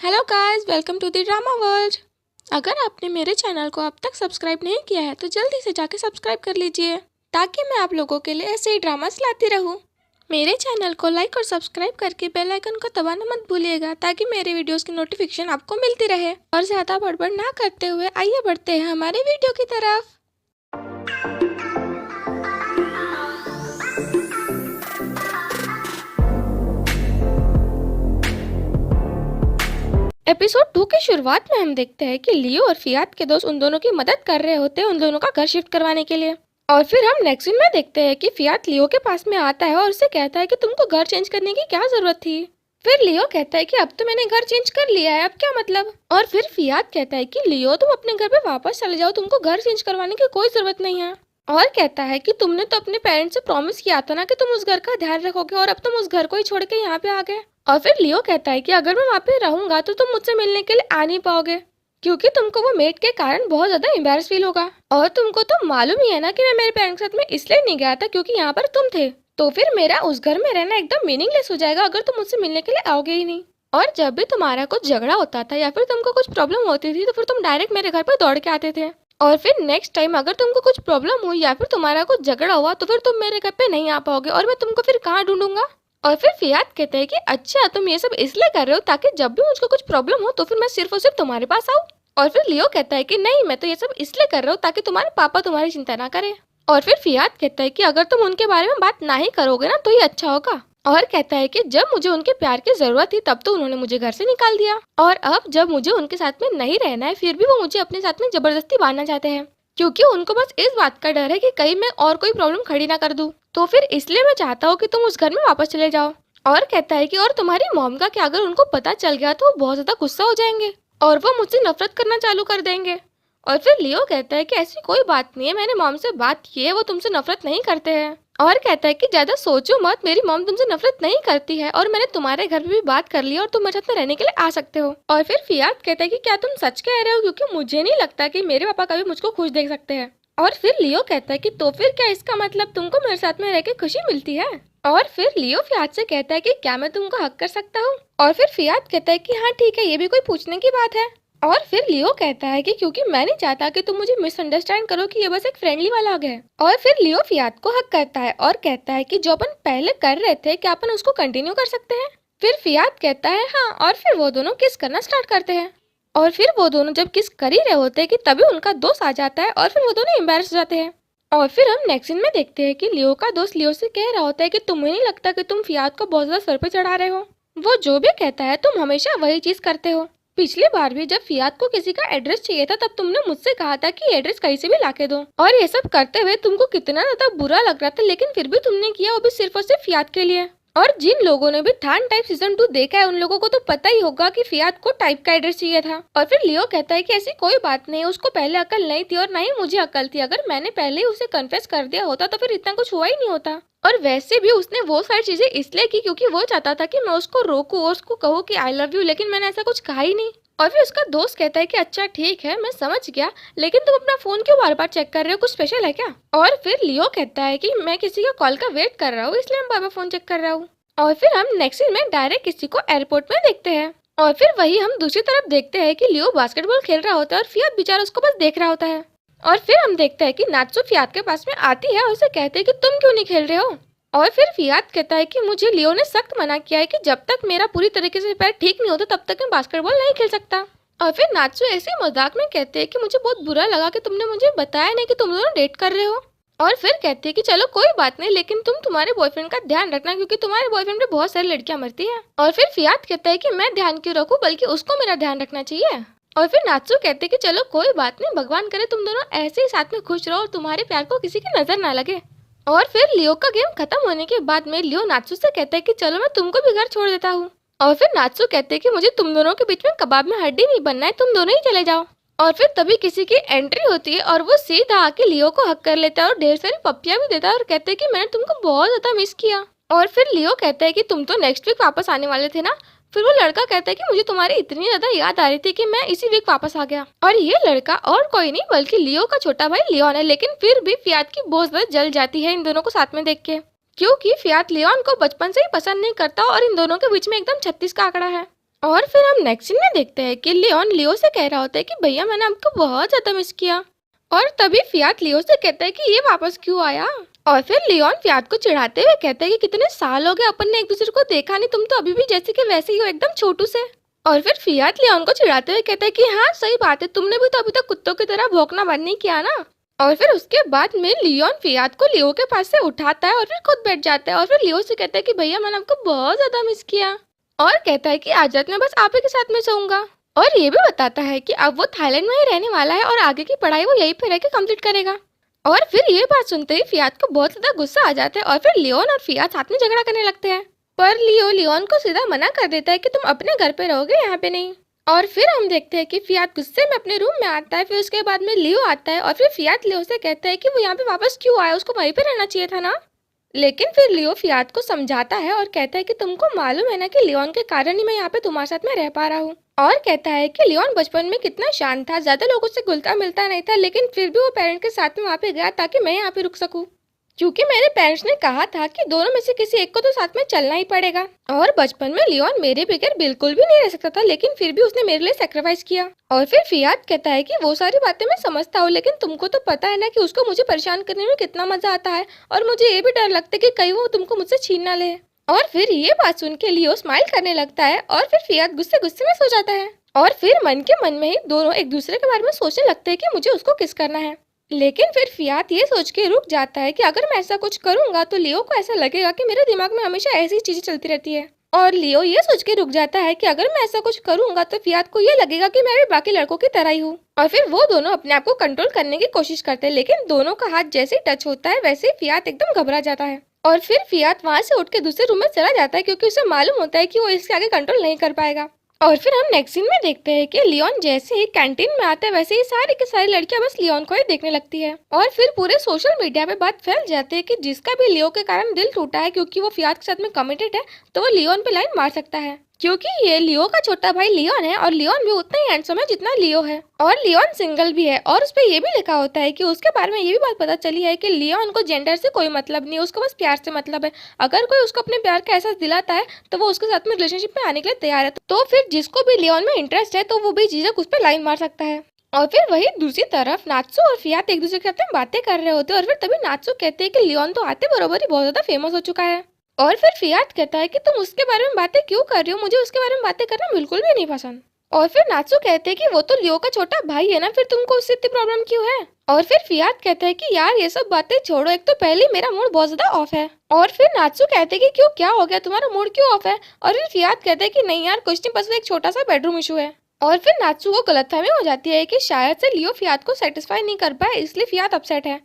Hello guys, welcome to the drama world. अगर आपने मेरे चैनल को अब तक सब्सक्राइब नहीं किया है तो जल्दी से जाके सब्सक्राइब कर लीजिए ताकि मैं आप लोगों के लिए ऐसे ही ड्रामास लाती रहूं। मेरे चैनल को लाइक और सब्सक्राइब करके बेल आइकन को दबाना मत भूलिएगा ताकि मेरे वीडियोस की नोटिफिकेशन आपको मिलती रहे। और ज़्यादा बड़बड़ ना करते हुए आइए बढ़ते हैं हमारे वीडियो की तरफ। एपिसोड 2 की शुरुआत में हम देखते हैं कि लियो और फियात के दोस्त उन दोनों की मदद कर रहे होते हैं उन दोनों का घर शिफ्ट करवाने के लिए। और फिर हम नेक्स्ट सीन में देखते हैं कि फियात लियो के पास में आता है और उससे कहता है कि तुमको घर चेंज करने की क्या जरूरत थी। फिर लियो कहता है कि अब तो मैंने घर चेंज कर लिया है, अब क्या मतलब। और फिर फियात कहता है कि लियो तुम अपने घर पे वापस चले जाओ, तुमको घर चेंज करवाने की कोई जरूरत नहीं है। और कहता है कि तुमने तो अपने पेरेंट्स से प्रॉमिस किया था ना कि तुम उस घर का ध्यान रखोगे और अब तुम उस घर को ही छोड़ के यहाँ पे आ गए। और फिर लियो कहता है कि अगर मैं वहाँ पे रहूंगा तो तुम मुझसे मिलने के लिए आ नहीं पाओगे क्योंकि तुमको वो मेड के कारण बहुत ज्यादा एम्बैरस फील होगा। और तुमको तो मालूम ही है ना कि मैं मेरे पेरेंट्स के साथ में इसलिए नहीं गया था क्योंकि यहाँ पर तुम थे, तो फिर मेरा उस घर में रहना एकदम मीनिंगलेस हो जाएगा अगर तुम मुझसे मिलने के लिए आओगे ही नहीं। और जब भी तुम्हारा कुछ झगड़ा होता था या फिर तुमको कुछ प्रॉब्लम होती थी तो फिर तुम डायरेक्ट मेरे घर पर दौड़ के आते थे। और फिर नेक्स्ट टाइम अगर तुमको कुछ प्रॉब्लम हुई या फिर तुम्हारा कुछ झगड़ा हुआ तो फिर तुम मेरे घर पे नहीं आ पाओगे और मैं तुमको फिर कहाँ ढूंढूंगा। और फिर फियात कहते हैं कि अच्छा तुम ये सब इसलिए कर रहे हो ताकि जब भी मुझको कुछ प्रॉब्लम हो तो फिर मैं सिर्फ और सिर्फ तुम्हारे पास आऊँ। और फिर लियो कहता है कि नहीं, मैं तो ये सब इसलिए कर रहा हूँ ताकि तुम्हारे पापा तुम्हारी चिंता ना करे। और फिर फियात कहता है कि अगर तुम उनके बारे में बात ना ही करोगे ना तो ही अच्छा होगा। और कहता है कि जब मुझे उनके प्यार की जरूरत थी तब तो उन्होंने मुझे घर से निकाल दिया और अब जब मुझे उनके साथ में नहीं रहना है फिर भी वो मुझे अपने साथ में जबरदस्ती बांधना चाहते हैं क्योंकि उनको बस इस बात का डर है कि कहीं मैं और कोई प्रॉब्लम खड़ी ना कर दूं। तो फिर इसलिए मैं चाहता हूँ कि तुम उस घर में वापस चले जाओ। और कहता है कि और तुम्हारी मॉम का कि अगर उनको पता चल गया तो वो बहुत ज्यादा गुस्सा हो जाएंगे और वो मुझसे नफरत करना चालू कर देंगे। और फिर लियो कहता है कि ऐसी कोई बात नहीं है, मैंने मॉम से बात की है, वो तुमसे नफरत नहीं करते हैं। और कहता है कि ज्यादा सोचो मत, मेरी मॉम तुमसे नफरत नहीं करती है और मैंने तुम्हारे घर पे भी बात कर ली और तुम मेरे साथ में रहने के लिए आ सकते हो। और फिर फियात कहता है कि क्या तुम सच कह रहे हो क्योंकि मुझे नहीं लगता कि मेरे पापा कभी मुझको खुश देख सकते हैं। और फिर लियो कहता है कि तो फिर क्या इसका मतलब तुमको मेरे साथ में रह के खुशी मिलती है। और फिर लियो फियात से कहता है कि क्या मैं तुमको हक कर सकता हूँ। और फिर फियात कहता है कि हाँ ठीक है, ये भी कोई पूछने की बात है। और फिर लियो कहता है कि क्योंकि मैं नहीं चाहता कि तुम मुझे मिसअंडरस्टैंड करो कि ये बस एक फ्रेंडली वाला है। और फिर लियो फियात को हक करता है और कहता है कि जो अपन पहले कर रहे थे क्या अपन उसको कंटिन्यू कर सकते हैं। फिर फियात कहता है हाँ, और फिर वो दोनों किस करना स्टार्ट करते हैं। और फिर वो दोनों जब किस कर ही रहे होते हैं कि तभी उनका दोस्त आ जाता है और फिर वो दोनों एम्बैरस हो जाते हैं। और फिर हम नेक्स्ट सीन में देखते हैं कि लियो का दोस्त लियो से कह रहा होता है कि तुम्हें नहीं लगता कि तुम फियात को बहुत ज्यादा सर पे चढ़ा रहे हो, वो जो भी कहता है तुम हमेशा वही चीज करते हो। पिछली बार भी जब फियात को किसी का एड्रेस चाहिए था तब तुमने मुझसे कहा था कि एड्रेस कहीं से भी लाके दो और ये सब करते हुए तुमको कितना ज्यादा बुरा लग रहा था, लेकिन फिर भी तुमने किया, वो भी सिर्फ और सिर्फ फियात के लिए। और जिन लोगों ने भी थान टाइप सीजन 2 देखा है उन लोगों को तो पता ही होगा कि फियात को टाइप का एड्रेस चाहिए था। और फिर लियो कहता है कि ऐसी कोई बात नहीं, उसको पहले अकल नहीं थी और ना ही मुझे अकल थी, अगर मैंने पहले ही उसे कन्फेस कर दिया होता तो फिर इतना कुछ हुआ ही नहीं होता। और वैसे भी उसने वो सारी चीजें इसलिए की क्योंकि वो चाहता था कि मैं उसको रोकूं और उसको कहूँ कि आई लव यू, लेकिन मैंने ऐसा कुछ कहा ही नहीं। और फिर उसका दोस्त कहता है कि अच्छा ठीक है, मैं समझ गया, लेकिन तुम अपना फोन क्यों बार बार चेक कर रहे हो, कुछ स्पेशल है क्या। और फिर लियो कहता है कि मैं किसी का कॉल का वेट कर रहा हूँ इसलिए मैं बार बार फोन चेक कर रहा हूँ। और फिर हम नेक्स्ट सीन में डायरेक्ट किसी को एयरपोर्ट में देखते हैं। और फिर वही हम दूसरी तरफ देखते हैं कि लियो बास्केटबॉल खेल रहा होता है और फियात बेचारा उसको बस देख रहा होता है। और फिर हम देखते हैं कि नात्सु फियात के पास में आती है और उसे कहते हैं कि तुम क्यों नहीं खेल रहे हो। और फिर फियात कहता है कि मुझे लियो ने सख्त मना किया है कि जब तक मेरा पूरी तरीके से पैर ठीक नहीं होता तब तक मैं बास्केटबॉल नहीं खेल सकता। और फिर नात्सु ऐसे मजाक में कहते हैं कि मुझे बहुत बुरा लगा कि तुमने मुझे बताया नहीं कि तुम दोनों डेट कर रहे हो। और फिर कहते हैं कि चलो कोई बात नहीं, लेकिन तुम तुम्हारे बॉयफ्रेंड का ध्यान रखना क्योंकि तुम्हारे बॉयफ्रेंड पे बहुत सारी लड़कियां मरती हैं। और फिर फियात कहता है कि मैं ध्यान क्यों रखूं, बल्कि उसको मेरा ध्यान रखना चाहिए। और फिर नात्सु कहते हैं कि चलो कोई बात नहीं, भगवान करे तुम दोनों ऐसे ही साथ में खुश रहो और तुम्हारे प्यार को किसी की नजर ना लगे। और फिर लियो का गेम खत्म होने के बाद में लियो नात्सु से कहता है कि चलो मैं तुमको भी घर छोड़ देता हूँ। और फिर नात्सु कहते हैं कि मुझे तुम दोनों के बीच में कबाब में हड्डी नहीं बनना है, तुम दोनों ही चले जाओ। और फिर तभी किसी की एंट्री होती है और वो सीधा आके लियो को हक कर लेता है और ढेर सारी पप्पियां भी देता है और कहते हैं कि मैंने तुमको बहुत ज्यादा मिस किया। और फिर लियो कहता है कि तुम तो नेक्स्ट वीक वापस आने वाले थे ना। फिर वो लड़का कहता है कि मुझे तुम्हारी इतनी ज्यादा याद आ रही थी कि मैं इसी वीक वापस आ गया। और ये लड़का और कोई नहीं बल्कि लियो का छोटा भाई लियोन है, लेकिन फिर भी फियात की बहुत ज्यादा जल जाती है इन दोनों को साथ में देख के, क्योंकि फियात लियोन को बचपन से ही पसंद नहीं करता और इन दोनों के बीच में एकदम 36 का आंकड़ा है। और फिर हम नेक्स्ट सीन में देखते हैं कि लियोन लियो से कह रहा होता है कि भैया मैंने आपको बहुत ज्यादा मिस किया। और तभी फियात लियो से कहता है कि ये वापस क्यों आया। और फिर लियोन फियात को चिढ़ाते हुए कहता है कि कितने साल हो गए अपन ने एक दूसरे को देखा नहीं, तुम तो अभी भी जैसे कि वैसे ही हो, एकदम छोटू से। और फिर फियात लियोन को चिढ़ाते हुए कहता है कि हाँ सही बात है, तुमने भी तो अभी तक कुत्तों की तरह भौंकना बंद नहीं किया ना। और फिर उसके बाद में लियोन फियात को लियो के पास से उठाता है और फिर खुद बैठ जाता है। और फिर लियो से कहता है कि भैया मैंने आपको बहुत ज्यादा मिस किया। और कहता है कि आज रात मैं बस आप ही के साथ में सोऊंगा। और ये भी बताता है कि अब वो थाईलैंड में ही रहने वाला है और आगे की पढ़ाई वो यहीं पे रह के कंप्लीट करेगा। और फिर ये बात सुनते ही फियात को बहुत ज्यादा गुस्सा आ जाता है और फिर लियोन और फियात साथ में झगड़ा करने लगते हैं। पर लियो लियोन को सीधा मना कर देता है कि तुम अपने घर पे रहोगे, यहाँ पे नहीं। और फिर हम देखते हैं कि फियात गुस्से में अपने रूम में आता है। फिर उसके बाद में लियो आता है और फिर फियात लियो से कहता है कि वो यहाँ पे वापस क्यों आया, उसको वहीं पे रहना चाहिए था ना। लेकिन फिर लियो फियात को समझाता है और कहता है कि तुमको मालूम है ना कि लियोन के कारण ही मैं यहाँ पे तुम्हारे साथ में रह पा रहा हूँ। और कहता है कि लियोन बचपन में कितना शांत था, ज्यादा लोगों से घुलता मिलता नहीं था, लेकिन फिर भी वो पेरेंट के साथ में वहाँ पे गया ताकि मैं यहाँ पे रुक सकूँ, क्योंकि मेरे पेरेंट्स ने कहा था कि दोनों में से किसी एक को तो साथ में चलना ही पड़ेगा। और बचपन में लियोन मेरे बगैर बिल्कुल भी नहीं रह सकता था, लेकिन फिर भी उसने मेरे लिए सेक्रीफाइस किया। और फिर फियात कहता है कि वो सारी बातें मैं समझता हूँ, लेकिन तुमको तो पता है ना कि उसको मुझे परेशान करने में कितना मजा आता है, और मुझे ये भी डर लगता है कि कहीं वो तुमको मुझसे छीन ना ले। और फिर ये बात सुन के लियो स्माइल करने लगता है और फिर फियात गुस्से गुस्से में सो जाता है। और फिर मन के मन में ही दोनों एक दूसरे के बारे में सोचने लगते हैं कि मुझे उसको किस करना है। लेकिन फिर फियात ये सोच के रुक जाता है कि अगर मैं ऐसा कुछ करूंगा तो लियो को ऐसा लगेगा कि मेरे दिमाग में हमेशा ऐसी चीजें चलती रहती है। और लियो ये सोच के रुक जाता है कि अगर मैं ऐसा कुछ करूंगा तो फियात को ये लगेगा कि मैं भी बाकी लड़कों की तरह ही हूँ। और फिर वो दोनों अपने आप को कंट्रोल करने की कोशिश करते हैं, लेकिन दोनों का हाथ जैसे ही टच होता है वैसे ही फियात एकदम घबरा जाता है। और फिर फियात वहां से उठ के दूसरे रूम में चला जाता है, क्योंकि उसे मालूम होता है कि वो इसके आगे कंट्रोल नहीं कर पाएगा। और फिर हम नेक्स्ट सीन में देखते हैं कि लियोन जैसे ही कैंटीन में आता है वैसे ही सारी की सारी लड़कियां बस लियोन को ही देखने लगती है। और फिर पूरे सोशल मीडिया पे बात फैल जाती है कि जिसका भी लियो के कारण दिल टूटा है क्योंकि वो फियात के साथ में कमिटेड है, तो वो लियोन पे लाइन मार सकता है, क्योंकि ये लियो का छोटा भाई लियोन है और लियोन भी उतना ही हैंडसम है जितना लियो है। और लियोन सिंगल भी है और उस पर ये भी लिखा होता है कि उसके बारे में ये भी बात पता चली है कि लियोन को जेंडर से कोई मतलब नहीं है, उसको बस प्यार से मतलब है। अगर कोई उसको अपने प्यार का एहसास दिलाता है तो वो उसके साथ में रिलेशनशिप में आने के लिए तैयार है। तो फिर जिसको भी लियोन में इंटरेस्ट है तो वो भी झिझक उस पर लाइन मार सकता है। और फिर वही दूसरी तरफ नात्सू और फियात एक दूसरे के साथ में बातें कर रहे होते हैं। और फिर तभी नात्सू कहते हैं कि लियोन तो आते बरोबर ही बहुत ज्यादा फेमस हो चुका है। और फिर फियात कहता है कि तुम उसके बारे में बातें क्यों कर रही हो, मुझे उसके बारे में बातें करना बिल्कुल भी नहीं पसंद। और फिर नात्सू कहते हैं कि वो तो लियो का छोटा भाई है ना, फिर तुमको उससे इतनी प्रॉब्लम क्यों है। और फिर फियात कहता है कि यार ये सब बातें छोड़ो, एक तो पहले मेरा मूड बहुत ज्यादा ऑफ है। और फिर नात्सू कहते हैं कि क्यों, क्या हो गया, तुम्हारा मूड क्यों ऑफ है। और फिर फियात कहते हैं कि नहीं यार कुछ नहीं, बस वो एक छोटा सा बेडरूम इशू है। और फिर नात्सू को गलतफहमी हो जाती है कि शायद से लियो फियात को सेटिस्फाई नहीं कर पाए, इसलिए फियात अपसेट है।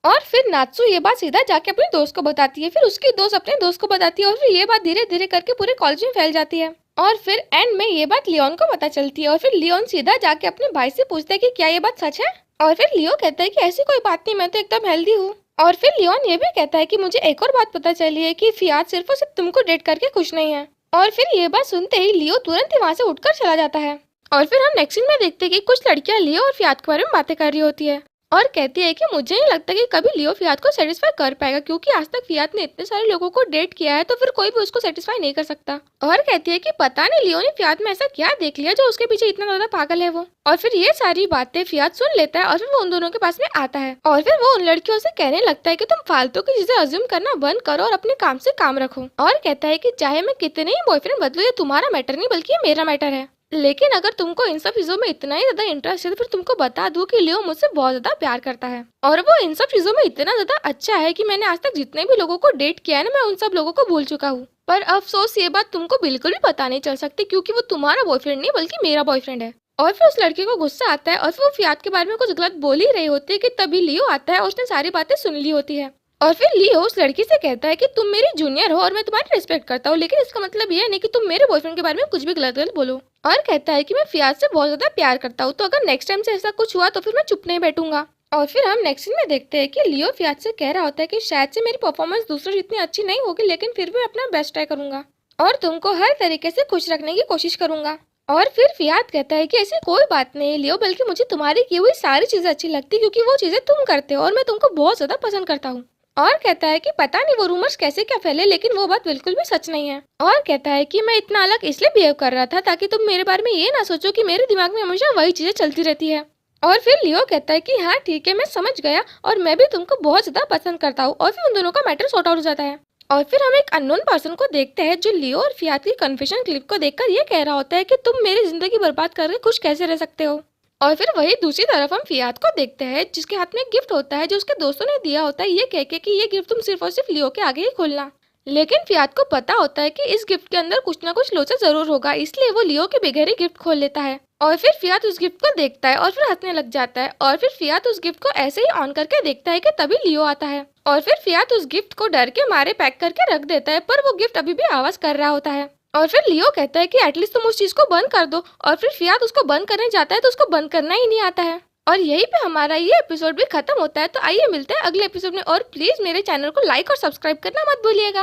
और फिर नात्सू ये बात सीधा जाके अपने दोस्त को बताती है, फिर उसकी दोस्त अपने दोस्त को बताती है और फिर ये बात धीरे धीरे करके पूरे कॉलेज में फैल जाती है। और फिर एंड में ये बात लियोन को पता चलती है और फिर लियोन सीधा जाके अपने भाई से पूछता है कि क्या ये बात सच है। और फिर लियो कहता है कि ऐसी कोई बात नहीं, मैं तो एकदम हेल्दी हूँ। और फिर लियोन ये भी कहता है कि मुझे एक और बात पता चली है कि फियात सिर्फ और सिर्फ तुमको डेट करके खुश नहीं है। और फिर ये बात सुनते ही लियो तुरंत ही वहाँ से उठकर चला जाता है। और फिर हम नेक्स्ट सीन में देखते हैं कि कुछ लड़कियां लियो और फियात के बारे में बातें कर रही होती है और कहती है कि मुझे नहीं लगता कि कभी लियो फियात को सेटिस्फाई कर पाएगा, क्योंकि आज तक फियात ने इतने सारे लोगों को डेट किया है तो फिर कोई भी उसको सेटिस्फाई नहीं कर सकता। और कहती है कि पता नहीं लियो ने फियात में ऐसा क्या देख लिया जो उसके पीछे इतना ज्यादा पागल है वो। और फिर ये सारी बातें फियात सुन लेता है और फिर वो उन दोनों के पास में आता है और फिर वो उन लड़कियों से कहने लगता है कि तुम फालतू की चीजें अज्यूम करना बंद करो और अपने काम से काम रखो। और कहता है कि चाहे मैं कितने ही बॉयफ्रेंड बदलू, ये तुम्हारा मैटर नहीं बल्कि ये मेरा मैटर है। लेकिन अगर तुमको इन सब चीजों में इतना ही ज्यादा इंटरेस्ट है तो फिर तुमको बता दूं कि लियो मुझसे बहुत ज्यादा प्यार करता है और वो इन सब चीजों में इतना ज्यादा अच्छा है कि मैंने आज तक जितने भी लोगों को डेट किया है ना, मैं उन सब लोगों को भूल चुका हूँ। पर अफसोस ये बात तुमको बिल्कुल भी पता नहीं चल सकती, क्योंकि वो तुम्हारा बॉयफ्रेंड नहीं बल्कि मेरा बॉयफ्रेंड है। और फिर उस लड़के को गुस्सा आता है और फिर वो फियात के बारे में कुछ गलत बोल ही रही होती है कि तभी लियो आता है और उसने सारी बातें सुन ली होती है। और फिर लियो उस लड़की से कहता है कि तुम मेरी जूनियर हो और मैं तुम्हारी रिस्पेक्ट करता हूँ, लेकिन इसका मतलब ये नहीं कि तुम मेरे बॉयफ्रेंड के बारे में कुछ भी गलत गलत बोलो। और कहता है कि मैं फियात से बहुत ज्यादा प्यार करता हूँ, तो अगर नेक्स्ट टाइम से ऐसा कुछ हुआ तो फिर मैं चुप नहीं बैठूंगा। और फिर हम नेक्स्ट सीन में देखते हैं कि लियो फियात से कह रहा होता है कि शायद से मेरी परफॉर्मेंस दूसरों जितनी अच्छी नहीं होगी, लेकिन फिर भी अपना बेस्ट ट्राई करूंगा और तुमको हर तरीके से खुश रखने की कोशिश करूंगा। और फिर फियात कहता है कि ऐसी कोई बात नहीं है लियो, बल्कि मुझे तुम्हारी की हुई सारी चीजें अच्छी लगती क्योंकि वो चीजें तुम करते हो और मैं तुमको बहुत ज्यादा पसंद करता हूँ। और कहता है कि पता नहीं वो रूमर्स कैसे क्या फैले, लेकिन वो बात बिल्कुल भी सच नहीं है। और कहता है कि मैं इतना अलग इसलिए बिहेव कर रहा था ताकि तुम मेरे बारे में ये ना सोचो कि मेरे दिमाग में हमेशा वही चीजें चलती रहती है। और फिर लियो कहता है कि हाँ ठीक है, मैं समझ गया और मैं भी तुमको बहुत ज्यादा पसंद करता हूँ। और फिर उन दोनों का मैटर सॉर्ट आउट हो जाता है। और फिर हम एक अननोन पर्सन को देखते हैं जो लियो और फियात की कन्फेशन क्लिप को देखकर ये कह रहा होता है कि तुम मेरी जिंदगी बर्बाद करके खुश कैसे रह सकते हो। और फिर वही दूसरी तरफ हम फियात को देखते हैं जिसके हाथ में एक गिफ्ट होता है जो उसके दोस्तों ने दिया होता है, ये कह के कि ये गिफ्ट तुम सिर्फ और सिर्फ लियो के आगे ही खोलना। लेकिन फियात को पता होता है कि इस गिफ्ट के अंदर कुछ ना कुछ लोचा जरूर होगा, इसलिए वो लियो के बगैर ही गिफ्ट खोल लेता है। और फिर फियात उस गिफ्ट को देखता है और फिर हंसने लग जाता है। और फिर फियात उस गिफ्ट को ऐसे ही ऑन करके देखता है कि तभी लियो आता है। और फिर फियात उस गिफ्ट को डर के मारे पैक करके रख देता है, पर वो गिफ्ट अभी भी आवाज कर रहा होता है। और फिर लियो कहता है कि एटलीस्ट तुम उस चीज को बंद कर दो। और फिर फियात उसको बंद करने जाता है तो उसको बंद करना ही नहीं आता है। और यहीं पे हमारा ये एपिसोड भी खत्म होता है। तो आइए मिलते हैं अगले एपिसोड में, और प्लीज मेरे चैनल को लाइक और सब्सक्राइब करना मत भूलिएगा।